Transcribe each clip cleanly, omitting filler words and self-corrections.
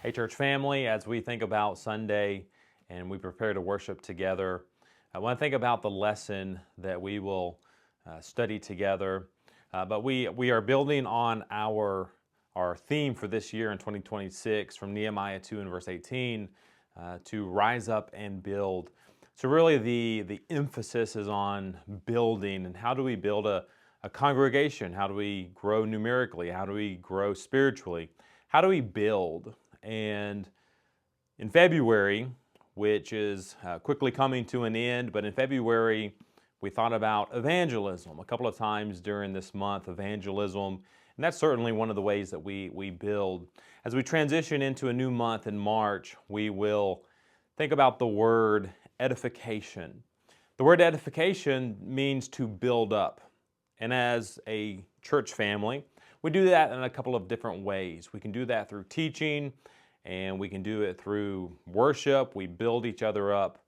Hey, church family, as we think about Sunday and we prepare to worship together, I want to think about the lesson that we will study together. But we are building on our theme for this year in 2026 from Nehemiah 2 and verse 18 to rise up and build. So really the emphasis is on building and how do we build a congregation? How do we grow numerically? How do we grow spiritually? How do we build? And in February, which is quickly coming to an end, but in February, we thought about evangelism a couple of times during this month, evangelism, and that's certainly one of the ways that we build. As we transition into a new month in March, we will think about the word edification. The word edification means to build up. And as a church family, we do that in a couple of different ways. We can do that through teaching, and we can do it through worship. We build each other up.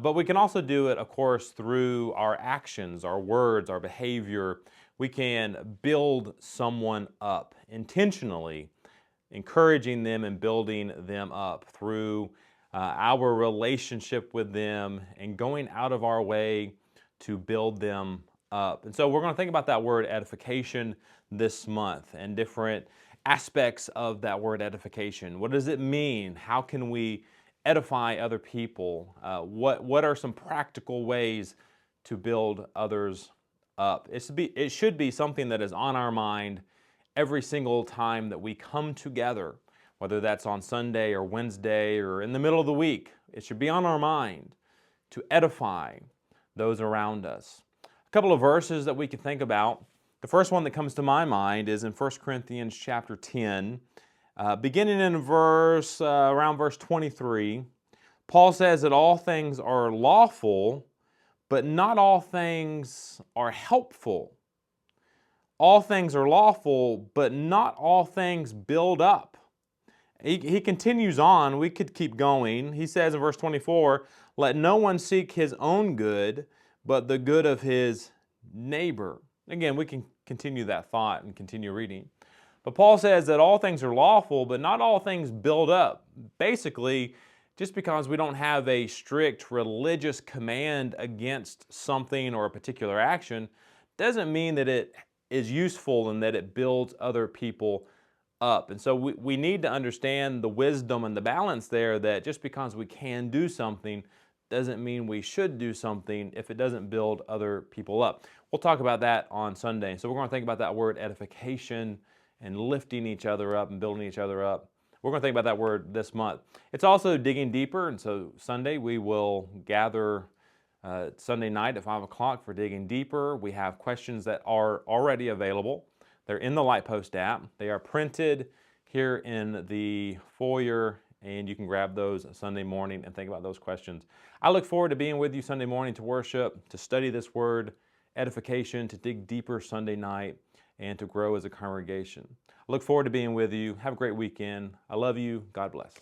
But we can also do it, of course, through our actions, our words, our behavior. We can build someone up intentionally, encouraging them and building them up through our relationship with them and going out of our way to build them up. And so we're going to think about that word edification this month and different aspects of that word edification. What does it mean? How can we edify other people? What are some practical ways to build others up? It should be something that is on our mind every single time that we come together, whether that's on Sunday or Wednesday or in the middle of the week. It should be on our mind to edify those around us. A couple of verses that we can think about. The first one that comes to my mind is in 1 Corinthians chapter 10, beginning in around verse 23. Paul says that all things are lawful, but not all things are helpful. All things are lawful, but not all things build up. He continues on. We could keep going. He says in verse 24, let no one seek his own good, but the good of his neighbor. Again, we can continue that thought and continue reading. But Paul says that all things are lawful, but not all things build up. Basically, just because we don't have a strict religious command against something or a particular action doesn't mean that it is useful and that it builds other people up. And so we need to understand the wisdom and the balance there, that just because we can do something doesn't mean we should do something if it doesn't build other people up. We'll talk about that on Sunday. So we're going to think about that word edification and lifting each other up and building each other up. We're going to think about that word this month. It's also digging deeper, and so Sunday we will gather Sunday night at 5 o'clock for digging deeper. We have questions that are already available. They're in the Lightpost app. They are printed here in the foyer, and you can grab those Sunday morning and think about those questions. I look forward to being with you Sunday morning to worship, to study this word, edification, to dig deeper Sunday night, and to grow as a congregation. I look forward to being with you. Have a great weekend. I love you. God bless.